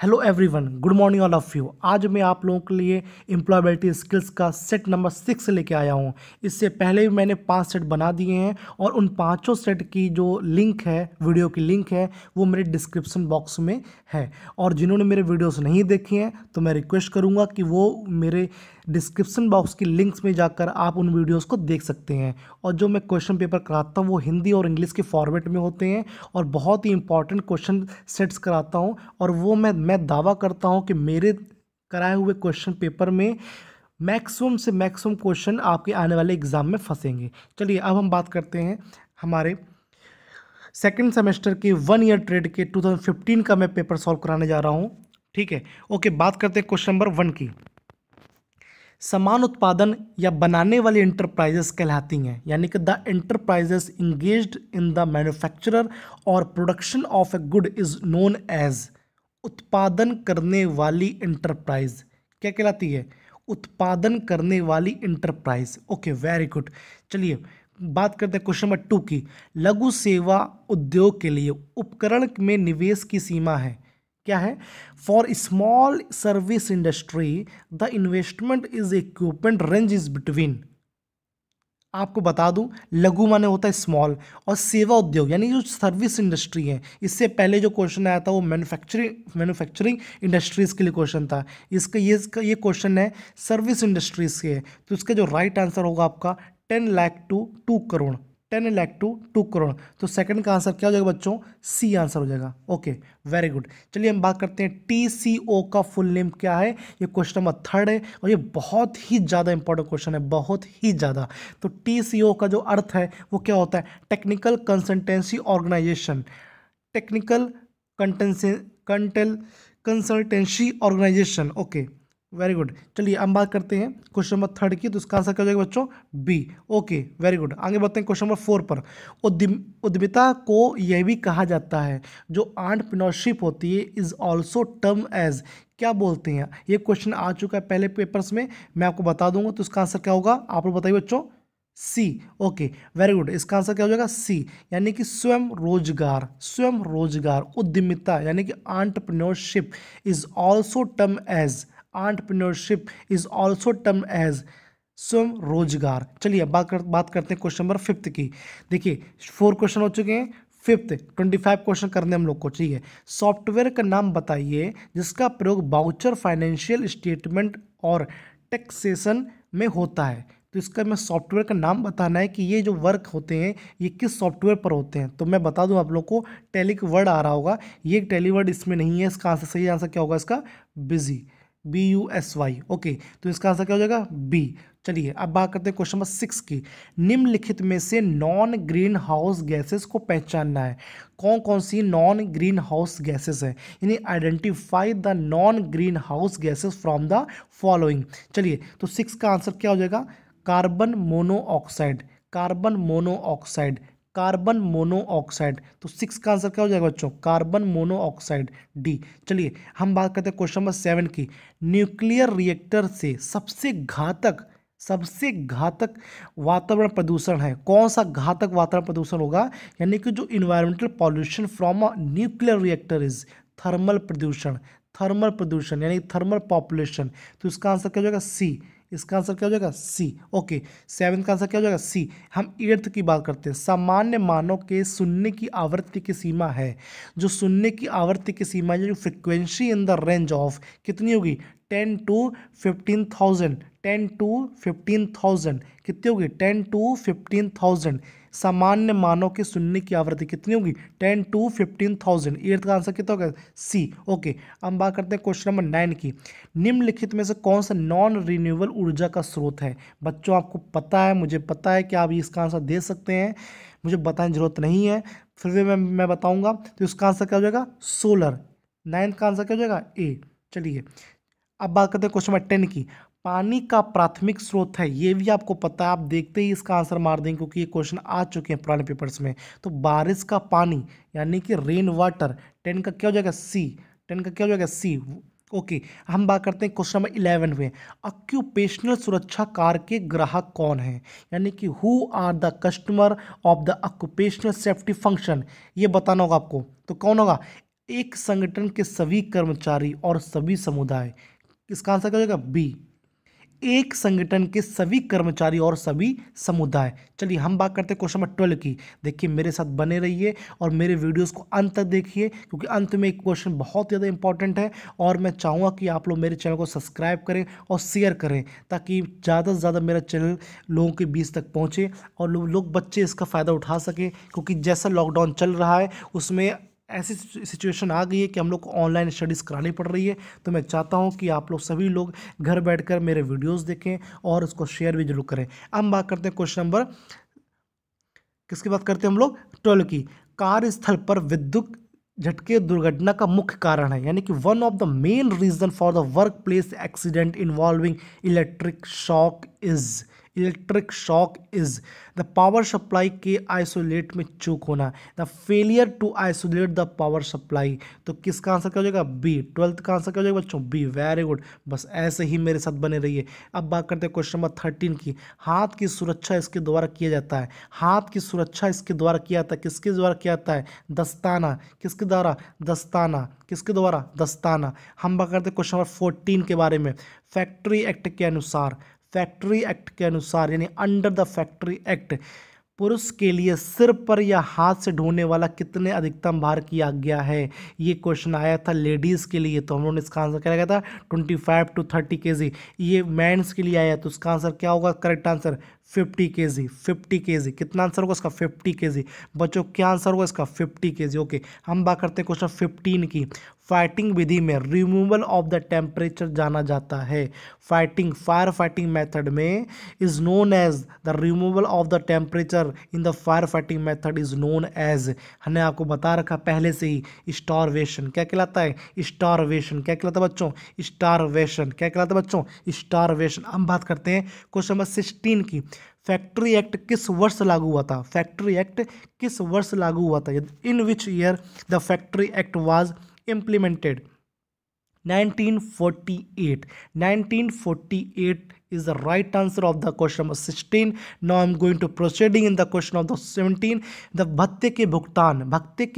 Hello everyone, good morning all of you. आज मैं आप लोगों के लिए एम्प्लॉयबिलिटी स्किल्स का सेट नंबर 6 लेके आया हूँ। इससे पहले भी मैंने 5 सेट बना दिए हैं और उन पांचों सेट की जो लिंक है, वीडियो की लिंक है, वो मेरे डिस्क्रिप्शन बॉक्स में है। और जिन्होंने मेरे वीडियोस नहीं देखे हैं तो मैं रिक्वेस्ट करूँगा कि वो मेरे डिस्क्रिप्शन बॉक्स की लिंक्स में जाकर आप उन वीडियोस को देख सकते हैं। और जो मैं क्वेश्चन पेपर कराता हूँ वो हिंदी और इंग्लिश के फॉर्मेट में होते हैं और बहुत ही इंपॉर्टेंट क्वेश्चन सेट्स कराता हूँ। और वो मैं दावा करता हूँ कि मेरे कराए हुए क्वेश्चन पेपर में मैक्सिमम से मैक्सिमम क्वेश्चन आपके आने वाले एग्जाम में फंसेंगे। चलिए अब हम बात करते हैं हमारे सेकंड सेमेस्टर के 1 ईयर ट्रेड के 2015 का मैं पेपर सॉल्व कराने जा रहा हूँ। ठीक है, ओके। बात करते हैं क्वेश्चन नंबर 1 की। समान उत्पादन या बनाने वाली इंटरप्राइजेस कहलाती हैं, यानी कि the enterprises engaged in the manufacturer और production of a good is known as. उत्पादन करने वाली इंटरप्राइज क्या कहलाती है? उत्पादन करने वाली इंटरप्राइज। Okay, very good. चलिए बात करते हैं क्वेश्चन नंबर 2 की। लघु सेवा उद्योग के लिए उपकरण में निवेश की सीमा है, क्या है? For small service industry the investment is equipment range is between. आपको बता दूं, लघु माने होता है स्मॉल, और सेवा उद्योग यानी जो सर्विस इंडस्ट्री है। इससे पहले जो क्वेश्चन आया था वो मैन्युफैक्चरिंग इंडस्ट्रीज के लिए क्वेश्चन था। इसका ये क्वेश्चन है सर्विस इंडस्ट्रीज के है, तो इसका जो राइट आंसर होगा आपका 10 लाख टू 2 करोड़। 10 लाख टू 2 करोड़। तो सेकंड का आंसर क्या हो जाएगा बच्चों? सी आंसर हो जाएगा। Okay, very good. चलिए हम बात करते हैं TCO का फुल नेम क्या है। ये क्वेश्चन नंबर 3 है और ये बहुत ही ज़्यादा इंपॉर्टेंट क्वेश्चन है, बहुत ही ज़्यादा। तो TCO का जो अर्थ है वो क्या होता है? Technical consultancy organisation. Technical consultancy organisation. Okay, very good. चलिए अब बात करते हैं क्वेश्चन नंबर 3 की। तो इसका आंसर क्या हो जाएगा बच्चों? बी। Okay, very good. आगे बढ़ते हैं क्वेश्चन नंबर 4 पर। उद्यमिता को यह भी कहा जाता है जो एंटरप्रेन्योरशिप होती है इज ऑल्सो टर्म एज। क्या बोलते हैं? ये क्वेश्चन आ चुका है पहले पेपर्स में, मैं आपको बता दूंगा। तो इसका आंसर क्या होगा आप लोग बताइए बच्चों? सी। Okay, very good. इसका आंसर क्या हो जाएगा? सी, यानी कि स्वयं रोजगार। स्वयं रोजगार, उद्यमिता यानी कि entrepreneurship is also term as. Entrepreneurship is also term as स्वयं रोजगार। चलिए बात करते हैं क्वेश्चन नंबर 5 की। देखिए 4 क्वेश्चन हो चुके हैं, 5th 25 क्वेश्चन करने हम लोग को चाहिए। सॉफ्टवेयर का नाम बताइए जिसका प्रयोग बाउचर, फाइनेंशियल स्टेटमेंट और टैक्सेशन में होता है। तो इसका मैं सॉफ्टवेयर का नाम बताना है कि ये जो वर्क होते हैं ये किस सॉफ्टवेयर पर होते हैं। तो मैं बता दूं आप लोग को, टैली का वर्ड आ रहा होगा, ये टैली वर्ड इसमें नहीं है। इसका आंसर, सही आंसर क्या होगा इसका? Busy, BUSY। ओके, तो इसका आंसर क्या हो जाएगा? बी। चलिए अब बात करते हैं क्वेश्चन नंबर 6 की। निम्नलिखित में से नॉन ग्रीन हाउस गैसेस को पहचानना है। कौन कौन सी नॉन ग्रीन हाउस गैसेस है, यानी identify the non green house gases from the following. चलिए तो 6 का आंसर क्या हो जाएगा? Carbon monoxide. Carbon monoxide, carbon monoxide. तो 6 का आंसर क्या हो जाएगा बच्चों? Carbon monoxide, D. चलिए हम बात करते हैं क्वेश्चन नंबर 7 की। न्यूक्लियर रिएक्टर से सबसे घातक वातावरण प्रदूषण है। कौन सा घातक वातावरण प्रदूषण होगा? यानी कि जो environmental pollution from a nuclear reactor is thermal प्रदूषण। थर्मल प्रदूषण यानी थर्मल पॉपुलेशन। तो इसका आंसर क्या हो जाएगा? सी। इसका आंसर क्या हो जाएगा? सी। ओके, 7 का आंसर क्या हो जाएगा? सी। हम 8th की बात करते हैं। सामान्य मानव के सुनने की आवृत्ति की सीमा है। जो सुनने की आवृत्ति की सीमा है, जो frequency in the range of कितनी होगी? 10 to 15,000। 10 to 15,000 कितनी होगी? 10 to 15,000। सामान्य मानव के सुनने की आवृत्ति कितनी होगी? 10 to 15,000। 8th का आंसर कितना होगा? सी। ओके, अब बात करते हैं क्वेश्चन नंबर 9 की। निम्नलिखित में से कौन सा नॉन रिन्यूएबल ऊर्जा का स्रोत है? बच्चों आपको पता है, मुझे पता है कि आप इसका आंसर दे सकते हैं, मुझे बताने की जरूरत नहीं है, फिर भी मैं बताऊंगा। तो इसका आंसर क्या हो जाएगा? सोलर। 9th का आंसर क्या हो जाएगा? ए। चलिए अब बात करते हैं क्वेश्चन नंबर 10 की। पानी का प्राथमिक स्रोत है, ये भी आपको पता है, आप देखते ही इसका आंसर मार देंगे क्योंकि ये क्वेश्चन आ चुके हैं पुराने पेपर्स में। तो बारिश का पानी यानी कि रेन वाटर। 10 का क्या हो जाएगा? सी। 10 का क्या हो जाएगा? सी। ओके, हम बात करते हैं क्वेश्चन नंबर 11 में। ऑक्यूपेशनल सुरक्षा कार्ड के ग्राहक कौन है, यानी कि who are the customer of the occupational safety function. ये बताना होगा आपको। तो कौन होगा? एक संगठन के सभी कर्मचारी और सभी समुदाय। इसका आंसर क्या हो जाएगा? बी। एक संगठन के सभी कर्मचारी और सभी समुदाय। चलिए हम बात करते हैं क्वेश्चन नंबर 12 की। देखिए मेरे साथ बने रहिए और मेरे वीडियोस को अंत तक देखिए, क्योंकि अंत में एक क्वेश्चन बहुत ज़्यादा इंपॉर्टेंट है और मैं चाहूँगा कि आप लोग मेरे चैनल को सब्सक्राइब करें और शेयर करें, ताकि ज़्यादा से ज़्यादा मेरा चैनल लोगों के बीच तक पहुँचे और लोग बच्चे इसका फ़ायदा उठा सकें। क्योंकि जैसा लॉकडाउन चल रहा है उसमें ऐसी सिचुएशन आ गई है कि हम लोग को ऑनलाइन स्टडीज़ करानी पड़ रही है। तो मैं चाहता हूं कि आप लोग सभी लोग घर बैठकर मेरे वीडियोस देखें और उसको शेयर भी जरूर करें। अब हम बात करते हैं क्वेश्चन नंबर, किसकी बात करते हैं हम लोग? 12 की। कार्यस्थल पर विद्युत झटके दुर्घटना का मुख्य कारण है, यानी कि one of the main reason for the workplace accident involving electric shock is the power supply के आइसोलेट में चूक होना, the failure to isolate the power supply. तो किसका आंसर क्या हो जाएगा? बी। 12th का आंसर क्या हो जाएगा बच्चों? बी। वेरी गुड, बस ऐसे ही मेरे साथ बने रहिए। अब बात करते हैं क्वेश्चन नंबर 13 की। हाथ की सुरक्षा इसके द्वारा किया जाता है। हाथ की सुरक्षा इसके द्वारा किया जाता है। किसके द्वारा किया जाता है? दस्ताना। किसके द्वारा? दस्ताना। किसके द्वारा? दस्ताना। हम बात करते हैं क्वेश्चन नंबर 14 के बारे में। फैक्ट्री एक्ट के अनुसार, फैक्ट्री एक्ट के अनुसार यानी अंडर द फैक्ट्री एक्ट, पुरुष के लिए सिर पर या हाथ से ढोने वाला कितने अधिकतम भार की आज्ञा है? ये क्वेश्चन आया था लेडीज़ के लिए, तो हम लोगों ने इसका आंसर क्या लगाया था? 25 to 30 kg। ये मेंस के लिए आया तो इसका आंसर क्या होगा? Correct answer 50 kg। 50 kg कितना आंसर होगा इसका? 50 kg। बच्चों क्या आंसर होगा इसका? 50 kg। ओके हम बात करते हैं क्वेश्चन 15 की। फाइटिंग विधि में रिमूवल ऑफ द टेम्परेचर जाना जाता है। फायर फाइटिंग मेथड में is known as the removal of the temperature in the firefighting method is known as, हमने आपको बता रखा पहले से ही, स्टारवेशन। क्या कहलाता है? स्टारवेशन। क्या कहलाता है बच्चों? स्टारवेशन। क्या कहलाता है बच्चों? स्टारवेशन। हम बात करते हैं क्वेश्चन नंबर 16 की। फैक्ट्री एक्ट किस वर्ष लागू हुआ था? फैक्ट्री एक्ट किस वर्ष लागू हुआ था? In which year the factory act was implemented? 1948। 1948 is the right answer of the question number 16. Now I'm going to proceeding in the question of the 17. the भत्ते के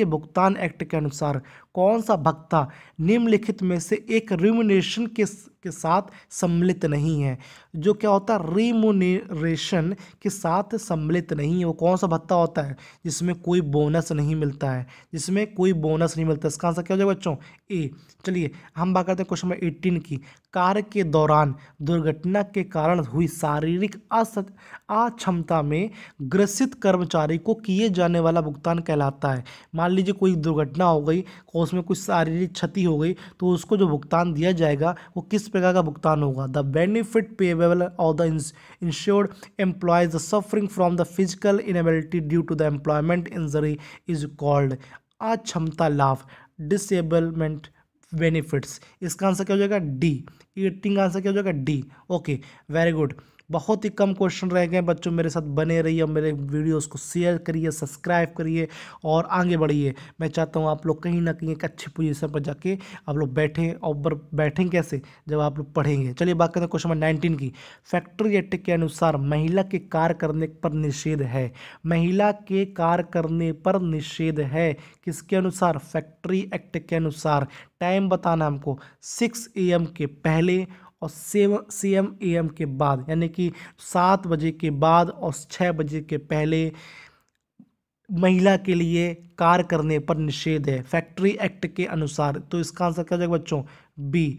भुगतान एक्ट के अनुसार कौन सा भत्ता निम्नलिखित में से एक रिम्यूनरेशन के साथ सम्मिलित नहीं है? जो क्या होता है? रिम्यूनरेशन के साथ सम्मिलित नहीं है। वो कौन सा भत्ता होता है? जिसमें कोई बोनस नहीं मिलता है, जिसमें कोई बोनस नहीं मिलता। इसका आंसर क्या हो जाएगा बच्चों? ए। चलिए हम बात करते हैं क्वेश्चन नंबर 18 की। कार्य के दौरान दुर्घटना के कारण हुई शारीरिक अक्षमता में ग्रसित कर्मचारी को किए जाने वाला भुगतान कहलाता है। मान लीजिए कोई दुर्घटना हो गई और उसमें कुछ शारीरिक क्षति हो गई, तो उसको जो भुगतान दिया जाएगा वो किस प्रकार का भुगतान होगा? The benefit payable of the insured employees suffering from the physical inability due to the employment injury is called अक्षमता लाभ, डिसेबलमेंट बेनिफिट्स। इसका आंसर क्या हो जाएगा? डी। 18 का आंसर क्या हो जाएगा? डी। Okay very good. बहुत ही कम क्वेश्चन रह गए बच्चों, मेरे साथ बने रहिए और मेरे वीडियोस को शेयर करिए, सब्सक्राइब करिए और आगे बढ़िए। मैं चाहता हूँ आप लोग कहीं ना कहीं एक अच्छी पोजीशन पर जाके आप लोग बैठें, और बैठें कैसे? जब आप लोग पढ़ेंगे। चलिए बात करते हैं क्वेश्चन नंबर 19 की। फैक्ट्री एक्ट के अनुसार महिला के कार्य करने पर निषेध है। महिला के कार्य करने पर निषेध है किसके अनुसार? फैक्ट्री एक्ट के अनुसार। टाइम बताना हमको, 6 AM के पहले और 7 AM के बाद, यानी कि 7 बजे के बाद और 6 बजे के पहले महिला के लिए कार्य करने पर निषेध है फैक्ट्री एक्ट के अनुसार। तो इसका आंसर क्या हो जाएगा बच्चों? बी।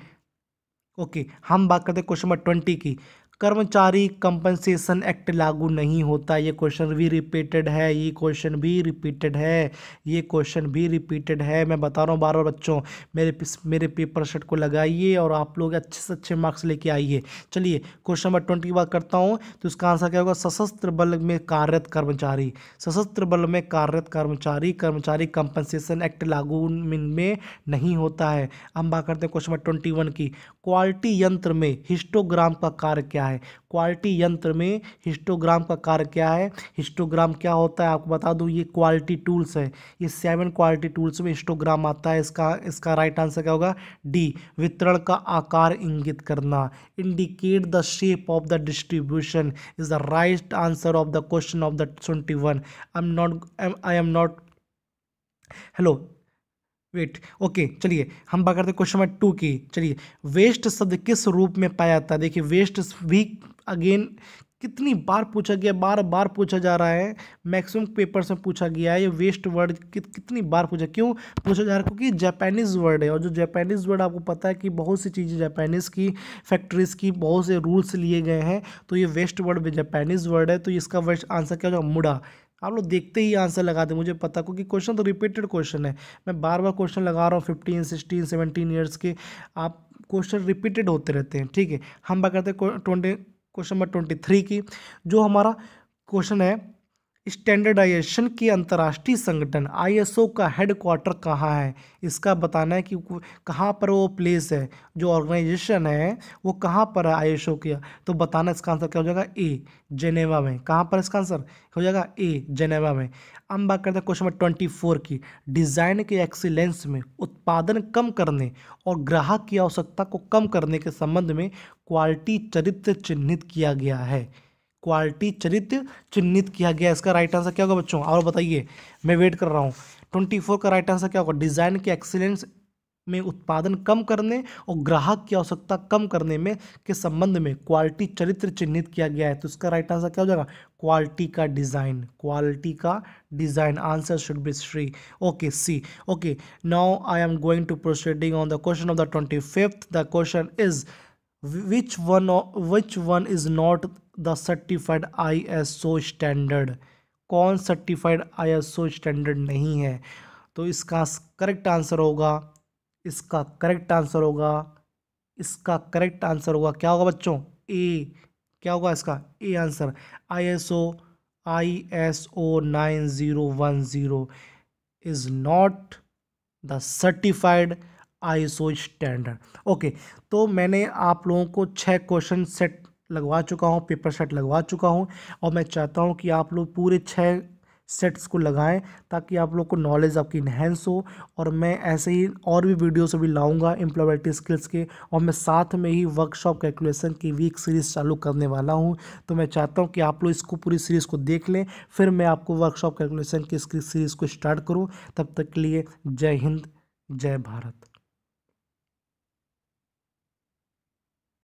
ओके हम बात करते हैं क्वेश्चन नंबर 20 की। कर्मचारी कंपनसेशन एक्ट लागू नहीं होता। ये क्वेश्चन भी रिपीटेड है, ये क्वेश्चन भी रिपीटेड है, ये क्वेश्चन भी रिपीटेड है। मैं बता रहा हूँ बार बार बच्चों, मेरे पेपर सेट को लगाइए और आप लोग अच्छे से अच्छे मार्क्स लेके आइए। चलिए क्वेश्चन नंबर 20 की बात करता हूँ, तो इसका आंसर क्या होगा? सशस्त्र बल में कार्यरत कर्मचारी। सशस्त्र बल में कार्यरत कर्मचारी कंपनसेशन एक्ट लागू में नहीं होता है। हम बात करते हैं क्वेश्चन नंबर 21 की। क्वालिटी यंत्र में हिस्टोग्राम का कार्य क्या है? क्वालिटी यंत्र में हिस्टोग्राम का कार्य क्या है? हिस्टोग्राम क्या होता है आपको बता दूं, ये क्वालिटी टूल्स है। ये 7 क्वालिटी टूल्स में हिस्टोग्राम आता है। इसका राइट आंसर क्या होगा? डी। वितरण का आकार इंगित करना, indicate the shape of the distribution is the right answer of the question of the 21। I am not hello wait. Okay चलिए हम बात करते हैं क्वेश्चन नंबर 2 की। चलिए वेस्ट शब्द किस रूप में पाया जाता है? देखिए वेस्ट भी अगेन कितनी बार पूछा गया, बार बार पूछा जा रहा है, मैक्सिमम पेपर्स में पूछा गया है। ये वेस्ट वर्ड कितनी बार पूछा, क्यों पूछा जा रहा है? क्योंकि जापानीज़ वर्ड है, और जो जापानीज़ वर्ड आपको पता है कि बहुत सी चीज़ें जापानीज़ की फैक्ट्रीज़ की बहुत से रूल्स लिए गए हैं, तो ये वेस्ट वर्ड भी जापानीज़ वर्ड है। तो इसका वेस्ट आंसर क्या होगा? मुड़ा। आप लोग देखते ही आंसर लगा दें, मुझे पता, क्योंकि क्वेश्चन तो रिपीटेड क्वेश्चन है। मैं बार बार क्वेश्चन लगा रहा हूँ, 15 16 17 ईयर्स के आप क्वेश्चन रिपीटेड होते रहते हैं। ठीक है, हम बात करते हैं क्वेश्चन नंबर 23 की। जो हमारा क्वेश्चन है, स्टैंडर्डाइजेशन के अंतर्राष्ट्रीय संगठन आईएसओ का हेडक्वार्टर कहाँ है? इसका बताना है कि कहाँ पर वो प्लेस है, जो ऑर्गेनाइजेशन है वो कहाँ पर है आईएसओ की। तो बताना, इसका आंसर क्या हो जाएगा? ए, जेनेवा में। कहाँ पर इसका आंसर हो जाएगा? ए, जेनेवा में। हम बात करते हैं क्वेश्चन नंबर 24 की। डिज़ाइन के एक्सीलेंस में उत्पादन कम करने और ग्राहक की आवश्यकता को कम करने के संबंध में क्वालिटी चरित्र चिन्हित किया गया है। क्वालिटी चरित्र चिन्हित किया गया, इसका राइट आंसर क्या होगा बच्चों? और बताइए, मैं वेट कर रहा हूँ। 24 का राइट आंसर क्या होगा? डिज़ाइन के एक्सीलेंस में उत्पादन कम करने और ग्राहक की आवश्यकता कम करने में के संबंध में क्वालिटी चरित्र चिन्हित किया गया है। तो इसका राइट आंसर क्या हो जाएगा? क्वालिटी का डिज़ाइन। क्वालिटी का design, answer should be C. Okay C. Okay, now I am going to proceeding on the question of the 25th। The question is which one is not the certified ISO standard? कौन certified ISO standard नहीं है? तो इसका correct answer होगा, इसका correct answer होगा, इसका correct answer होगा क्या होगा बच्चों? ए। क्या होगा इसका? A answer. ISO 9010 is not the certified ISO standard. Okay, तो मैंने आप लोगों को 6 क्वेश्चन सेट लगवा चुका हूँ, पेपर सेट लगवा चुका हूँ, और मैं चाहता हूँ कि आप लोग पूरे 6 सेट्स को लगाएं, ताकि आप लोग को नॉलेज आपकी इन्हेंस हो। और मैं ऐसे ही और भी वीडियोस भी लाऊंगा एम्प्लॉयबिलिटी स्किल्स के, और मैं साथ में ही वर्कशॉप कैलकुलेशन की वीक सीरीज़ चालू करने वाला हूँ। तो मैं चाहता हूँ कि आप लोग इसको पूरी सीरीज़ को देख लें, फिर मैं आपको वर्कशॉप कैलकुलेशन की इसकी सीरीज़ को स्टार्ट करूँ। तब तक के लिए जय हिंद, जय भारत।